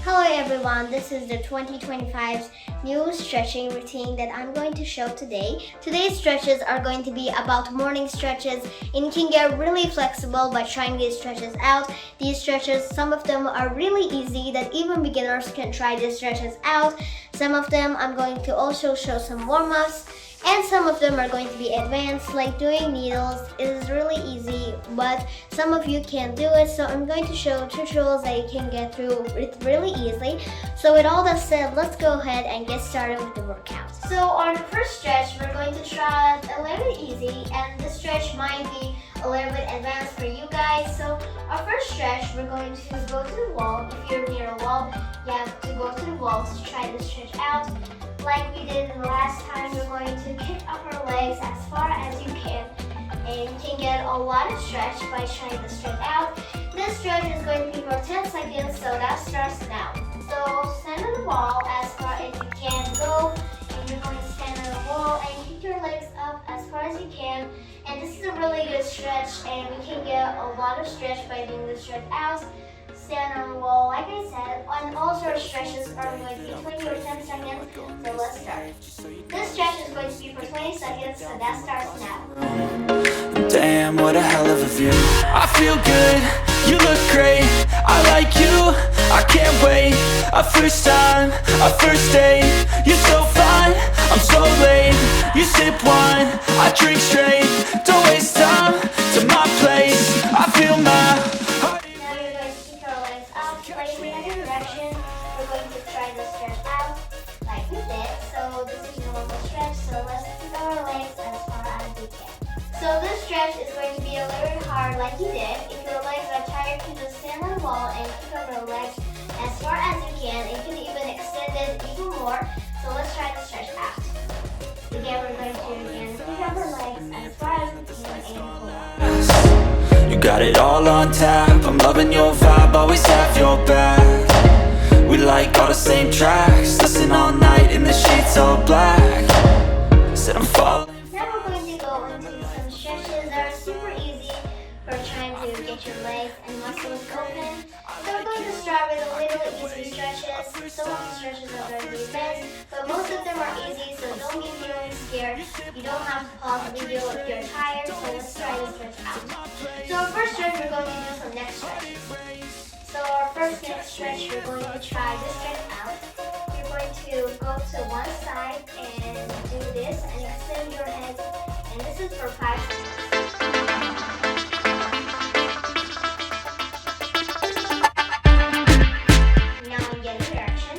Hello everyone, this is the 2025's new stretching routine that I'm going to show today. Today's stretches are going to be about morning stretches, and you can get really flexible by trying these stretches out. These stretches, some of them are really easy that even beginners can try these stretches out. Some of them I'm going to also show some warm-ups, and some of them are going to be advanced, like doing needles is really easy, but some of you can't do it, so I'm going to show tutorials that you can get through it really easily. So with all that said, let's go ahead and get started with the workout. So on the first stretch, we're going to try a little bit easy, and this stretch might be a little bit advanced for you guys. So our first stretch, we're going to go to the wall. If you're near a wall, you have to go to the wall to try this stretch out. Like we did the last time, we're going to kick up our legs as far as you can, and you can get a lot of stretch by trying to stretch out. This stretch is going to be for 10 seconds, so that starts now. So stand on the wall as far as you can go, and you're going to stand on the wall and kick your legs up as far as you can. And this is a really good stretch, and we can get a lot of stretch by doing this stretch out. Stand on the wall, like I said, and all our stretches are going to be 20 or 10 seconds, so let's start. This stretch is going to be for 20 seconds, so that starts now. Damn, what a hell of a view. I feel good, you look great, I like you, I can't wait. A first time, a first date, you're so fine, I'm so late. You sip wine, I drink straight, don't waste time to my place. I feel my heart. We're going to try this stretch out like we did. So this is the normal stretch, so let's keep our legs as far as we can. So this stretch is going to be a little bit hard like you did. If your legs are tired, you can just stand on the wall and keep up your legs as far as you can. You can even extend it even more. So let's try the stretch out. Again, we're going to keep up our legs as far as we can and pull up. You got it all on tap, I'm loving your vibe, always have your back. We like all the same tracks, listen all night in the sheets all black. Said I'm falling. Now we're going to go into some stretches that are super easy for trying to get your legs and muscles open. So we're going to start with a little easy stretches. Some of the stretches are going to be advanced, but most of them are easy, so don't be feeling scared. You don't have to pause the video if you're tired, so let's try this stretch out. So our first stretch, we're going to do some neck stretches. So our first neck stretch, we're going to try this stretch out. You're going to go to one side and do this and extend your head, and this is for 5 seconds. Now in the other direction.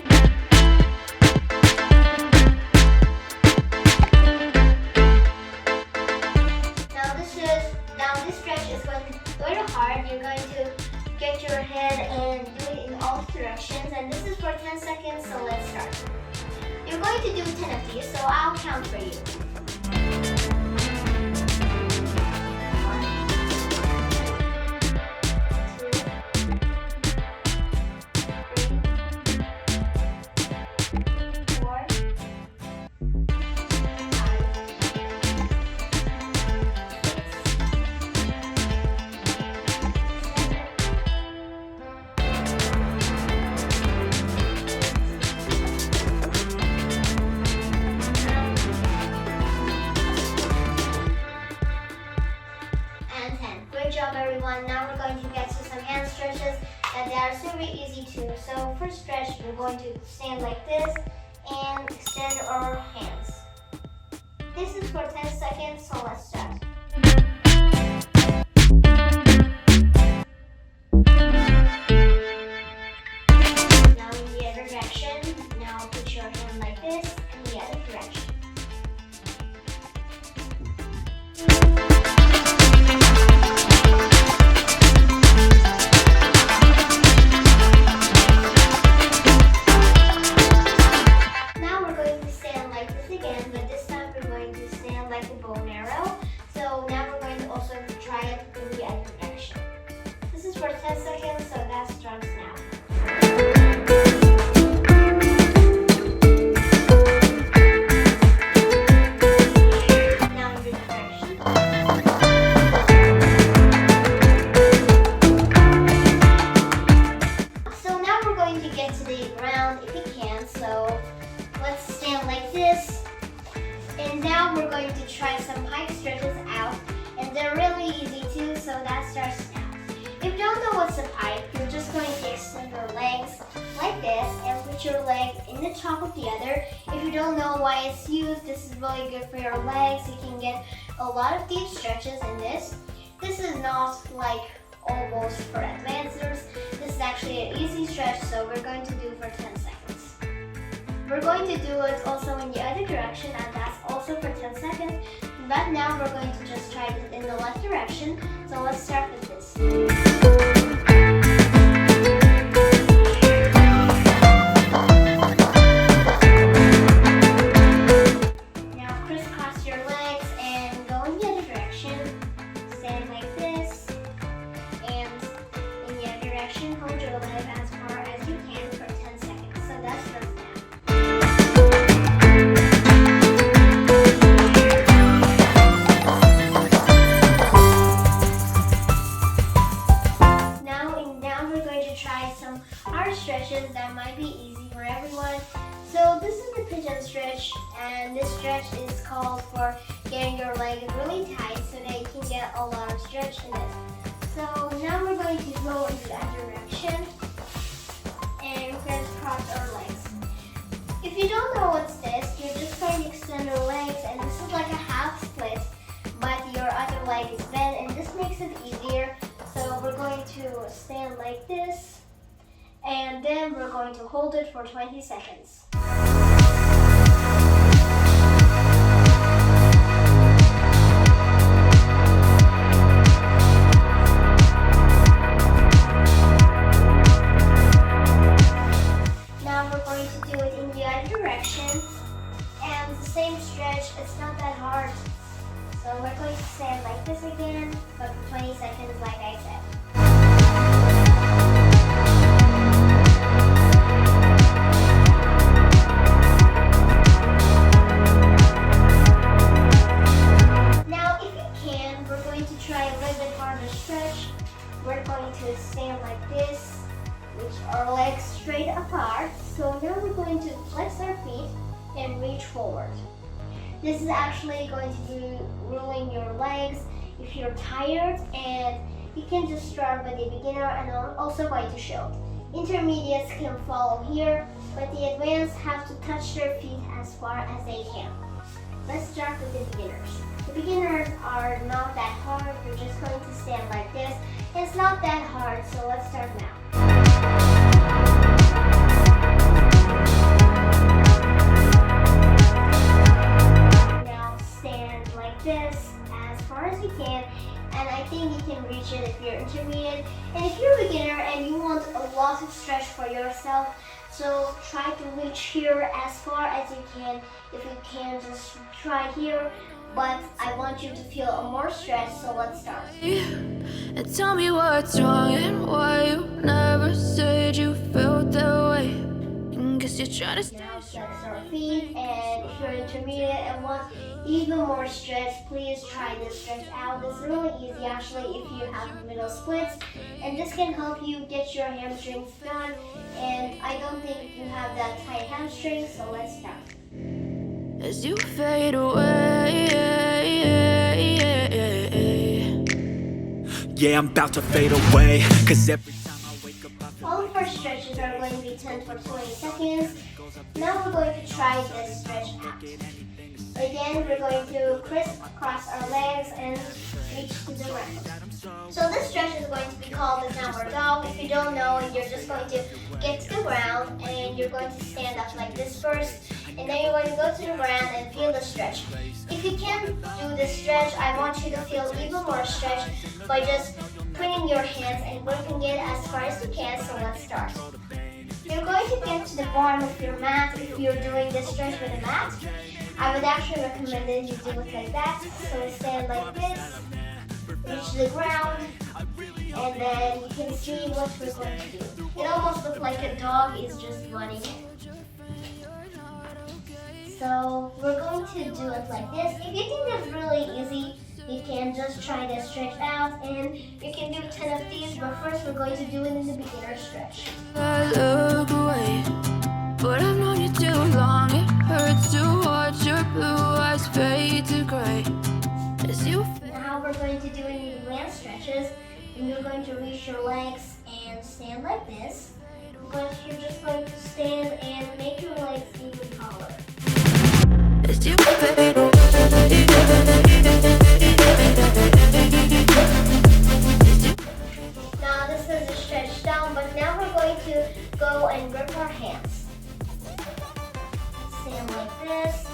Now this stretch is going to be a little hard. You're going to get your head and do it in all directions, and this is for 10 seconds, so let's start. You're going to do 10 of these, so I'll count for you. 10. Great job everyone. Now we're going to get to some hand stretches, and they are super easy too. So first stretch, we're going to stand like this and extend our hands. This is for 10 seconds, so let's start. Now in the other direction. Now put your hand like this in the other direction. For 10 seconds, so that starts now. Now in the direction. the ground if you can. So let's stand like this. And now we're going to try some pike stretches out. And they're really easy too, so that starts now. If you don't know what's a pike, you're just going to extend your legs like this and put your leg in the top of the other. If you don't know why it's used, this is really good for your legs. You can get a lot of deep stretches in this. This is not like almost for advancers. This is actually an easy stretch, so we're going to do for 10 seconds. We're going to do it also in the other direction, and that's also for 10 seconds. But now we're going to just try it in the left direction. So let's start with this. Now crisscross your legs and go in the other direction. Stand like this. And in the other direction, hold your leg as far as you can for 10 seconds. So that's for now. Stretches that might be easy for everyone. So this is the pigeon stretch, and this stretch is called for getting your leg really tight so that you can get a lot of stretch in it. So now we're going to go in the other direction and we're going to cross our legs. If you don't know what's this, you're just going to extend your legs, and this is like a half split, but your other leg is bent, and this makes it easier. So we're going to stand like this. And then we're going to hold it for 20 seconds. Now we're going to do it in the other direction. And the same stretch, it's not that hard. So we're going to stand like this again, but for 20 seconds like I said. We're going to stand like this, with our legs straight apart. So now we're going to flex our feet and reach forward. This is actually going to be rolling your legs if you're tired, and you can just start with the beginner, and I'm also going to show. Intermediates can follow here, but the advanced have to touch their feet as far as they can. Let's start with the beginners. The beginners are not that hard. You're just going to stand like this. It's not that hard, so let's start now. Now stand like this as far as you can, and I think you can reach it if you're intermediate. And if you're a beginner and you want a lot of stretch for yourself, so try to reach here as far as you can. If you can, just try here. But I want you to feel more stretch, so let's start. And tell me what's wrong and why you never said you felt that way. And guess you're trying to stay. Now flex our feet, and if you're intermediate and want even more stretch, please try this stretch out. It's really easy actually if you have middle splits, and this can help you get your hamstrings done. And I don't think you have that tight hamstring, so let's start. As you fade away, yeah, I'm about to fade away. Cause every time I wake up all of our stretches are going to be 10 for 20 seconds. Now we're going to try this stretch out. Again, we're going to crisscross our legs and reach to the ground. So this stretch is going to be called the downward dog. If you don't know, you're just going to get to the ground and you're going to stand up like this first. And then you're going to go to the ground and feel the stretch. If you can't do this stretch, I want you to feel even more stretch by just putting your hands and working it as far as you can. So let's start. You're going to get to the bottom of your mat if you're doing this stretch with a mat. I would actually recommend that you do it like that. So stand like this, reach the ground, and then you can see what we're going to do. It almost looks like a dog is just running. So we're going to do it like this. If you think that's really easy, You can just try to stretch out, and you can do 10 of these, but first we're going to do it in the beginner stretch. I look away, but I've known you too long. It hurts to watch your blue eyes fade to gray as you Now we're going to do any advanced stretches, and you're going to reach your legs and stand like this. But you're just going to stand and make your legs even taller. as you fade away. Now this is a stretch down, but now we're going to go and grip our hands. Stand like this,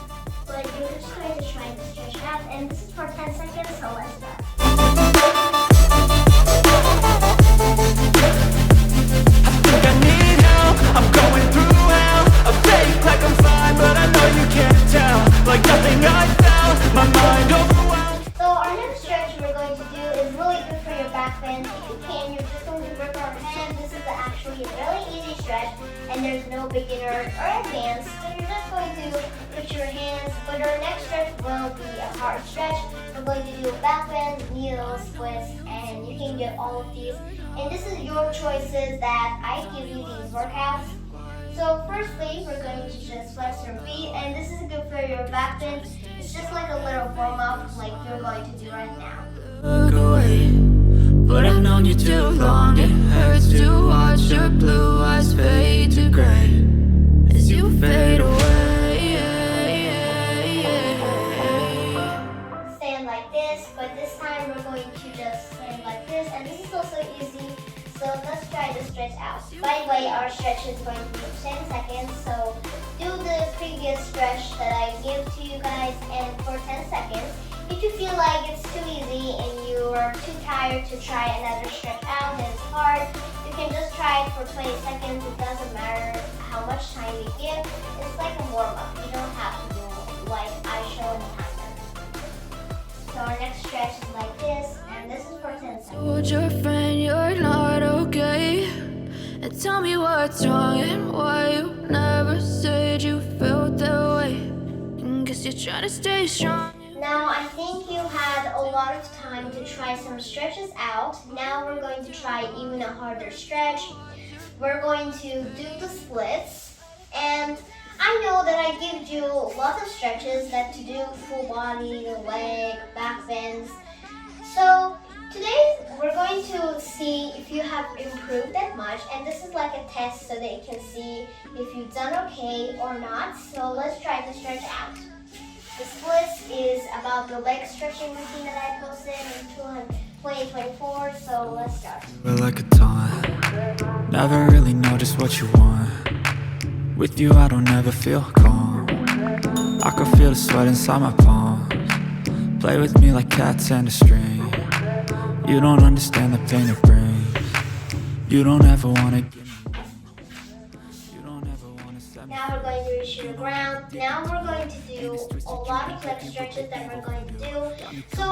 but you're just going to try to stretch out, and this is for 10 seconds, so let's start. I need help, I'm going through hell. I fake like I'm fine, but I know you can't tell. Like nothing I found, my mind overwhelmed. So our next stretch we're going to do is really good for your back bend. If you can, you're just going to grip our hand. This is actually a really easy stretch, and there's no beginner or advanced. So you're just going to put your hands, but our next stretch will be a hard stretch. We're going to do a back bend, needles, splits, and you can get all of these. And this is your choices that I give you these workouts. So firstly, we're going to just flex your feet, and this is good for your back bend. It's just like a little warm up like you're going to do right now. Look away, but I've known you too long. It hurts to watch your blue eyes fade to gray as you fade away. Stand like this, but this time we're going to just stand like this, and this is also easy. So let's try to stretch out. By the way, our stretch is going to be 10 seconds, so do the previous stretch that I give to you guys and for 10 seconds. If you feel like it's too easy and you're too tired to try another stretch out and it's hard, you can just try it for 20 seconds. It doesn't matter how much time you give. It's like a warm-up. You don't have to do like I show in the timer. So our next stretch is like this, and this is for 10 seconds. Told your friend you're not okay, and tell me what's wrong and why you never said you felt that way. And guess you're trying to stay strong. Now I think you had a lot of time to try some stretches out. Now we're going to try even a harder stretch. We're going to do the splits, and I know that I give you lots of stretches that to do full body, leg, back bends. So today we're going to see if you have improved that much, and this is like a test so that you can see if you've done okay or not. So let's try to stretch out. The splits is about the leg stretching routine that I posted in 2024, so let's start. We're like a taunt, never really know just what you want. With you I don't ever feel calm. I can feel the sweat inside my palms. Play with me like cats and a string. You don't understand the pain it brings. You don't ever wanna give me. You don't ever wanna set me. Now we're going to reach the ground. Now we're going to do a lot of leg stretches that we're going to do. So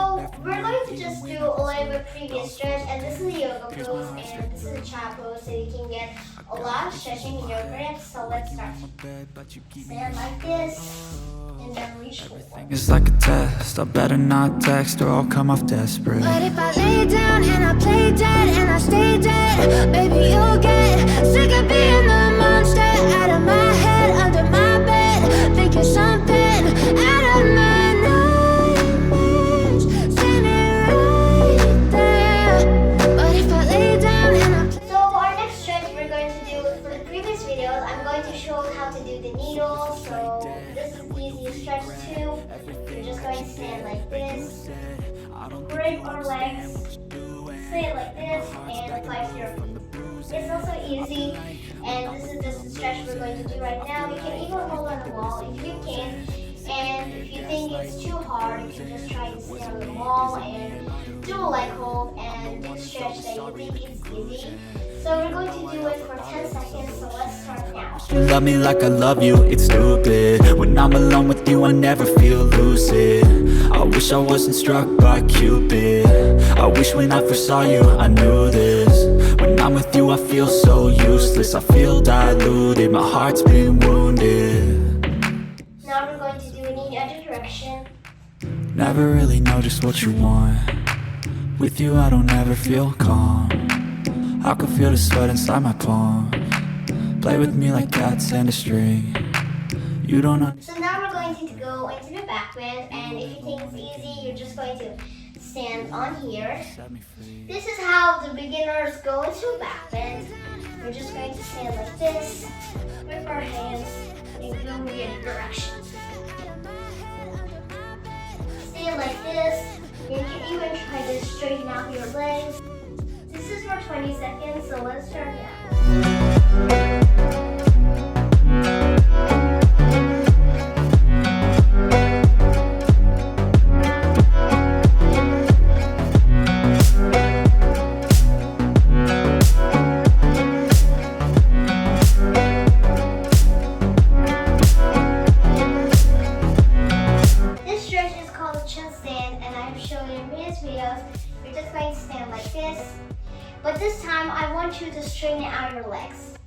we're going to just do a little bit previous stretch, and this is a yoga pose, and this is a child pose, so you can get a lot of stretching in your grips. So let's start. Stand like this, and then reach forward. It's like a test, I better not text or I'll come off desperate. But if I lay down and I play dead and I stay dead, baby, you'll get sick of being the monster out of my head, under my bed, thinking something out of my nightmares, standing right there. But if I lay down and I play. So our next stretch we're going to do for the previous videos, I'm going to show how to do the needle. So this is the easiest stretch too. You're just going to stand like this, grip our legs, stay like this, and flex your feet. It's also easy, and this is just the stretch we're going to do right now. You can even hold on the wall if you can, and if you think it's too hard, you can just try to stay on the wall and do a leg hold and do a stretch that you think is easy. So we're going to do it for 10 seconds, so let's start now. You love me like I love you, it's stupid. When I'm alone with you, I never feel lucid. I wish I wasn't struck by Cupid. I wish when I first saw you, I knew this. When I'm with you, I feel so useless. I feel diluted, my heart's been wounded. Now we're going to do it in the other direction. Never really know just what you want. With you I don't ever feel calm. I can feel the sweat inside my palm. Play with me like cats and a string. You don't know. So now we're going to go into the back bend, and if you think it's easy, you're just going to stand on here. This is how the beginners go into a back bend. We're just going to stand like this with our hands in weird directions. Stand like this. You can even try to straighten out your legs. This is for 20 seconds, so let's start now. You're just going to stand like this, but this time I want you to straighten out your legs,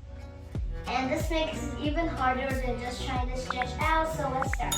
and this makes it even harder than just trying to stretch out, so let's start.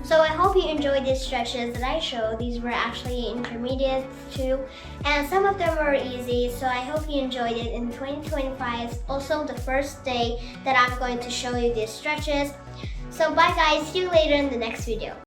So I hope you enjoyed these stretches that I showed. These were actually intermediate too, and some of them were easy, so I hope you enjoyed it. In 2025 is also the first day that I'm going to show you these stretches. So bye guys, see you later in the next video.